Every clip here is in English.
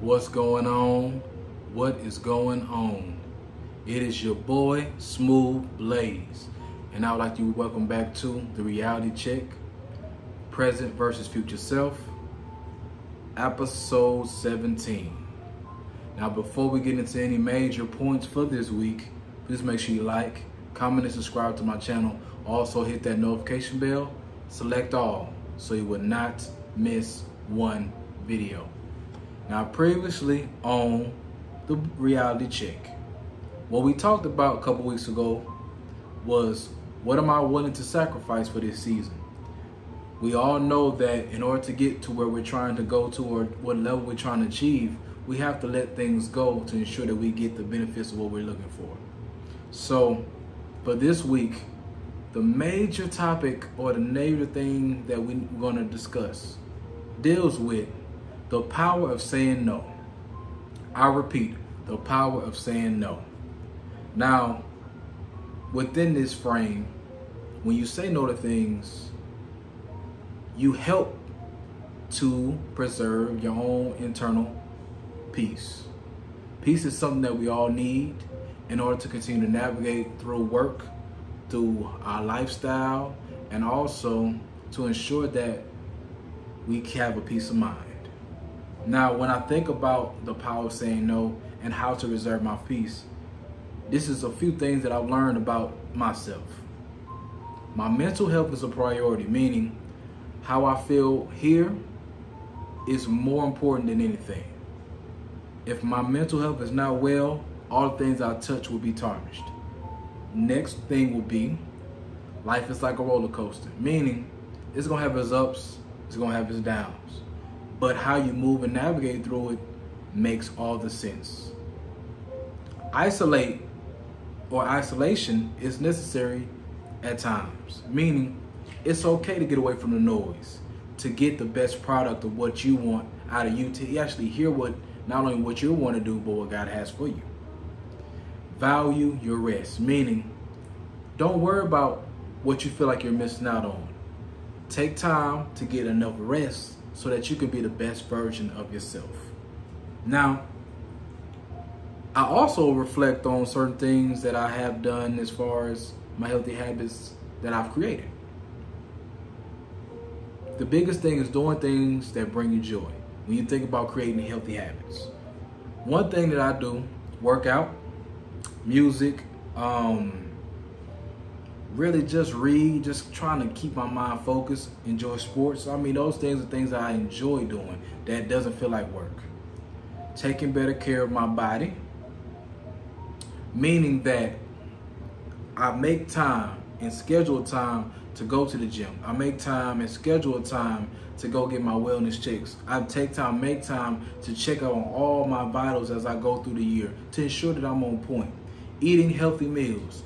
What's going on? What is going on? It is your boy, Smooth Blaze, and I would like to welcome back to the Reality Check, Present versus Future Self, episode 17. Now, before we get into any major points for this week, please make sure you like, comment, and subscribe to my channel. Also, hit that notification bell, select all, so you will not miss one video. Now, previously on the Reality Check, what we talked about a couple weeks ago was, what am I willing to sacrifice for this season? We all know that in order to get to where we're trying to go to, or what level we're trying to achieve, we have to let things go to ensure that we get the benefits of what we're looking for. So for this week, the major topic, or the major thing that we're going to discuss, deals with the power of saying no. I repeat, the power of saying no. Now, within this frame, when you say no to things, you help to preserve your own internal peace. Peace is something that we all need in order to continue to navigate through work, through our lifestyle, and also to ensure that we have a peace of mind. Now, when I think about the power of saying no and how to reserve my peace, this is a few things that I've learned about myself. My mental health is a priority, meaning how I feel here is more important than anything. If my mental health is not well, all the things I touch will be tarnished. Next thing will be, life is like a roller coaster, meaning it's gonna have its ups, it's gonna have its downs. But how you move and navigate through it makes all the sense. Isolation is necessary at times, meaning it's okay to get away from the noise, to get the best product of what you want out of you, to actually hear what, not only what you want to do, but what God has for you. Value your rest, meaning don't worry about what you feel like you're missing out on. Take time to get enough rest so that you can be the best version of yourself. Now, I also reflect on certain things that I have done as far as my healthy habits that I've created. The biggest thing is doing things that bring you joy when you think about creating healthy habits. One thing that I do, work out, music, really just read, just trying to keep my mind focused, enjoy sports. I mean, those things are things that I enjoy doing that doesn't feel like work. Taking better care of my body, meaning that I make time and schedule time to go to the gym. I make time and schedule time to go get my wellness checks. I make time to check out on all my vitals as I go through the year to ensure that I'm on point. Eating healthy meals.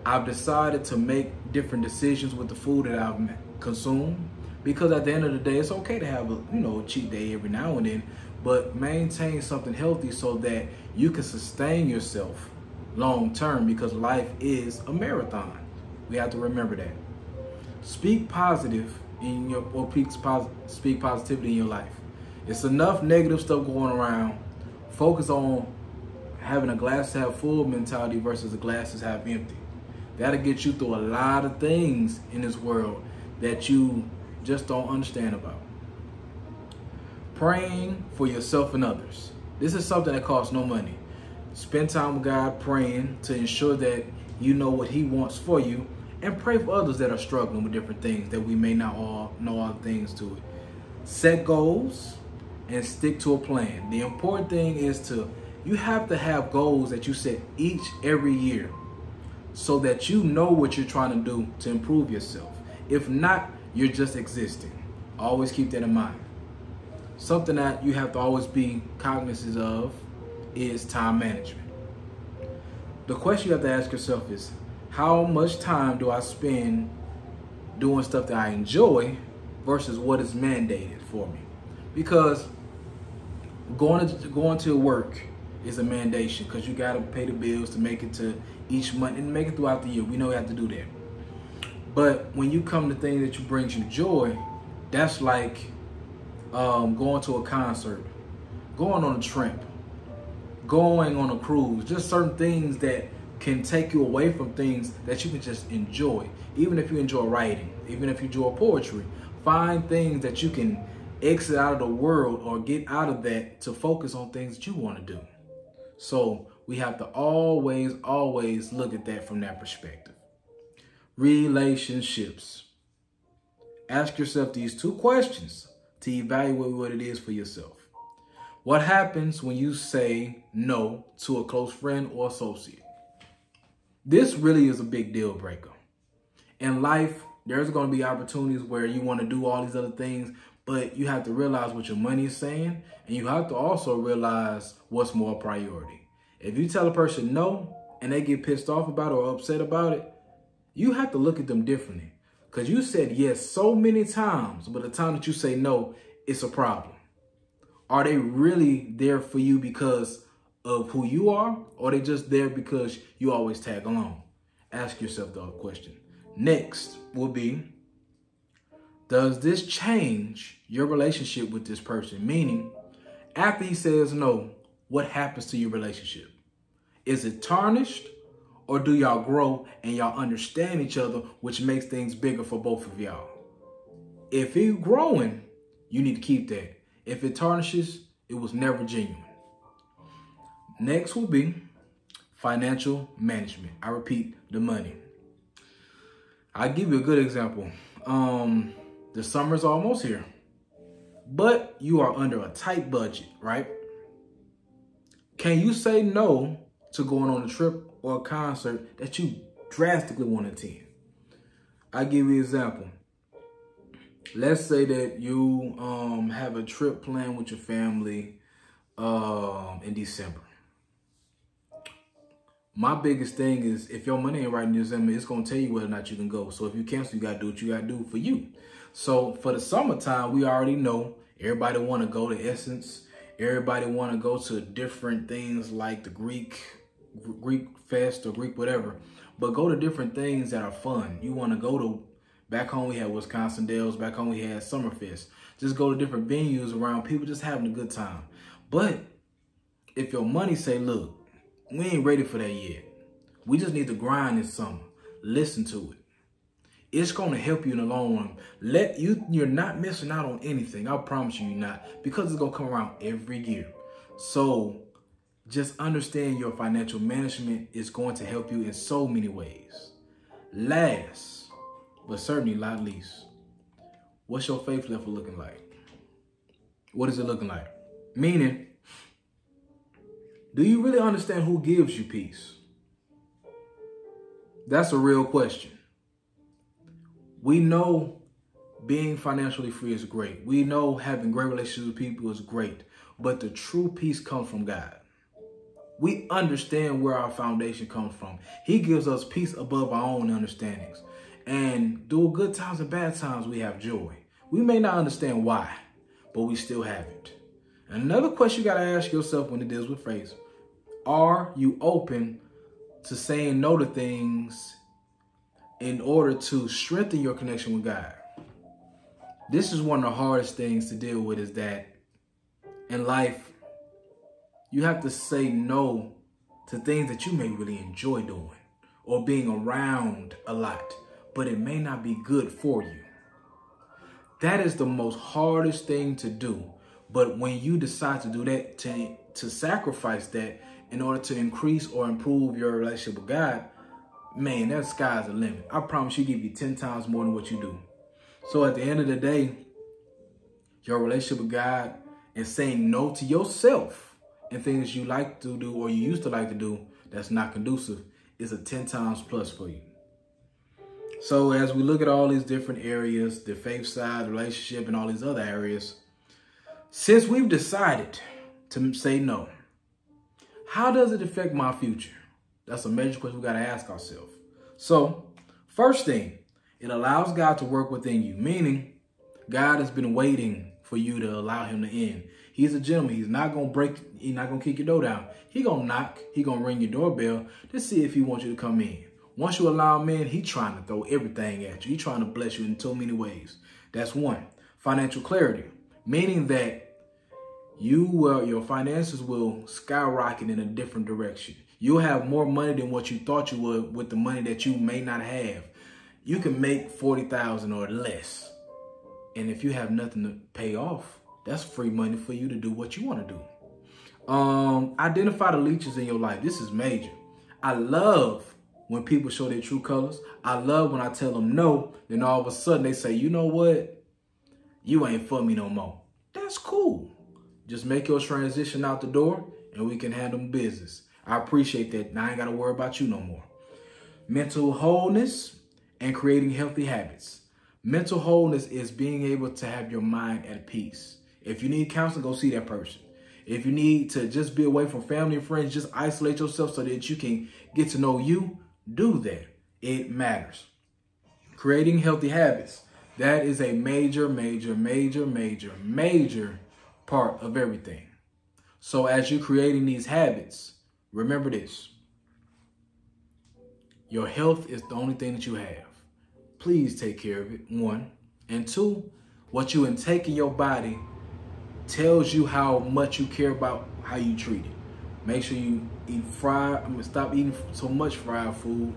I've decided to make different decisions with the food that I've consumed, because at the end of the day, it's okay to have a cheat day every now and then, but maintain something healthy so that you can sustain yourself long term, because life is a marathon. We have to remember that. Speak positive in your, or speak positivity in your life. It's enough negative stuff going around. Focus on having a glass half full mentality versus a glass half empty. That'll get you through a lot of things in this world that you just don't understand about. Praying for yourself and others. This is something that costs no money. Spend time with God praying to ensure that you know what He wants for you, and pray for others that are struggling with different things that we may not all know all the things to it. Set goals and stick to a plan. The important thing is you have to have goals that you set every year, so that you know what you're trying to do to improve yourself. If not, you're just existing. Always keep that in mind. Something that you have to always be cognizant of is time management. The question you have to ask yourself is, how much time do I spend doing stuff that I enjoy versus what is mandated for me? Because going to work is a mandation, because you got to pay the bills to make it to each month and make it throughout the year. We know we have to do that. But when you come to things that brings you joy, that's like going to a concert. going on a trip, going on a cruise, just certain things that can take you away from things that you can just enjoy. Even if you enjoy writing, even if you enjoy poetry, find things that you can exit out of the world or get out of that to focus on things that you want to do. So we have to always look at that from that perspective. Relationships. Ask yourself these 2 questions to evaluate what it is for yourself. What happens when you say no to a close friend or associate? This really is a big deal breaker. In life, there's going to be opportunities where you want to do all these other things, but you have to realize what your money is saying, and you have to also realize what's more priority. If you tell a person no and they get pissed off about it or upset about it, you have to look at them differently. Because you said yes so many times, but the time that you say no, it's a problem. Are they really there for you because of who you are, or are they just there because you always tag along? Ask yourself the question. Next will be, does this change your relationship with this person? Meaning, after he says no, what happens to your relationship? Is it tarnished, or do y'all grow and y'all understand each other, which makes things bigger for both of y'all? If you're growing, you need to keep that. If it tarnishes, it was never genuine. Next will be financial management. I repeat, the money. I'll give you a good example. The summer's almost here, but you are under a tight budget, right? Can you say no to going on a trip or a concert that you drastically want to attend? I'll give you an example. Let's say that you have a trip planned with your family in December. My biggest thing is, if your money ain't right in December, it's going to tell you whether or not you can go. So if you cancel, you got to do what you got to do for you. So for the summertime, we already know everybody want to go to Essence. Everybody want to go to different things like the Greek Fest or Greek whatever. But go to different things that are fun. You want to go to, back home we had Wisconsin Dells. Back home we had Summerfest. Just go to different venues around people just having a good time. But if your money say, look, we ain't ready for that yet. We just need to grind this summer. Listen to it. It's going to help you in the long run. You're not missing out on anything. I promise you, you're not. Because it's going to come around every year. So just understand your financial management is going to help you in so many ways. Last, but certainly not least, what's your faith level looking like? What is it looking like? Meaning, do you really understand who gives you peace? That's a real question. We know being financially free is great. We know having great relationships with people is great. But the true peace comes from God. We understand where our foundation comes from. He gives us peace above our own understandings. And through good times and bad times, we have joy. We may not understand why, but we still have it. And another question you got to ask yourself when it deals with faith: are you open to saying no to things in order to strengthen your connection with God? This is one of the hardest things to deal with, is that in life, you have to say no to things that you may really enjoy doing or being around a lot, but it may not be good for you. That is the most hardest thing to do. But when you decide to do that, to sacrifice that in order to increase or improve your relationship with God, man, that sky's the limit. I promise you, give you 10 times more than what you do. So at the end of the day, your relationship with God and saying no to yourself and things you like to do or you used to like to do that's not conducive is a 10 times plus for you. So as we look at all these different areas, the faith side, the relationship, and all these other areas, since we've decided to say no, how does it affect my future? That's a major question we got to ask ourselves. So first thing, it allows God to work within you, meaning God has been waiting for you to allow him to end. He's a gentleman. He's not going to break. He's not going to kick your door down. He's going to knock. He's going to ring your doorbell to see if he wants you to come in. Once you allow him in, he's trying to throw everything at you. He's trying to bless you in so many ways. That's one. Financial clarity, meaning that your finances will skyrocket in a different direction. You'll have more money than what you thought you would with the money that you may not have. You can make 40,000 or less. And if you have nothing to pay off, that's free money for you to do what you want to do. Identify the leeches in your life. This is major. I love when people show their true colors. I love when I tell them no, then all of a sudden they say, you know what? You ain't for me no more. That's cool. Just make your transition out the door and we can handle business. I appreciate that. Now I ain't got to worry about you no more. Mental wholeness and creating healthy habits. Mental wholeness is being able to have your mind at peace. If you need counseling, go see that person. If you need to just be away from family and friends, just isolate yourself so that you can get to know you, do that. It matters. Creating healthy habits. That is a major, major, major, major, major part of everything. So as you're creating these habits, remember this. Your health is the only thing that you have. Please take care of it, 1. And 2, what you intake in your body tells you how much you care about how you treat it. Make sure you eat stop eating so much fried food,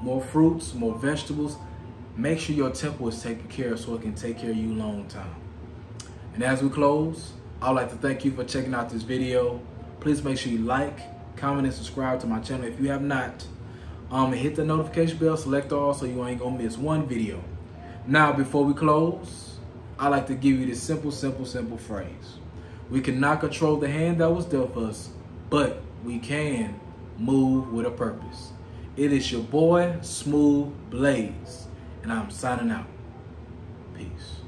more fruits, more vegetables. Make sure your temple is taken care of so it can take care of you a long time. And as we close, I'd like to thank you for checking out this video. Please make sure you like, comment, and subscribe to my channel if you have not. Hit the notification bell, select all so you ain't gonna miss one video. Now, before we close, I like to give you this simple phrase. We cannot control the hand that was dealt us, but we can move with a purpose. It is your boy, Smooth Blaze, and I'm signing out. Peace.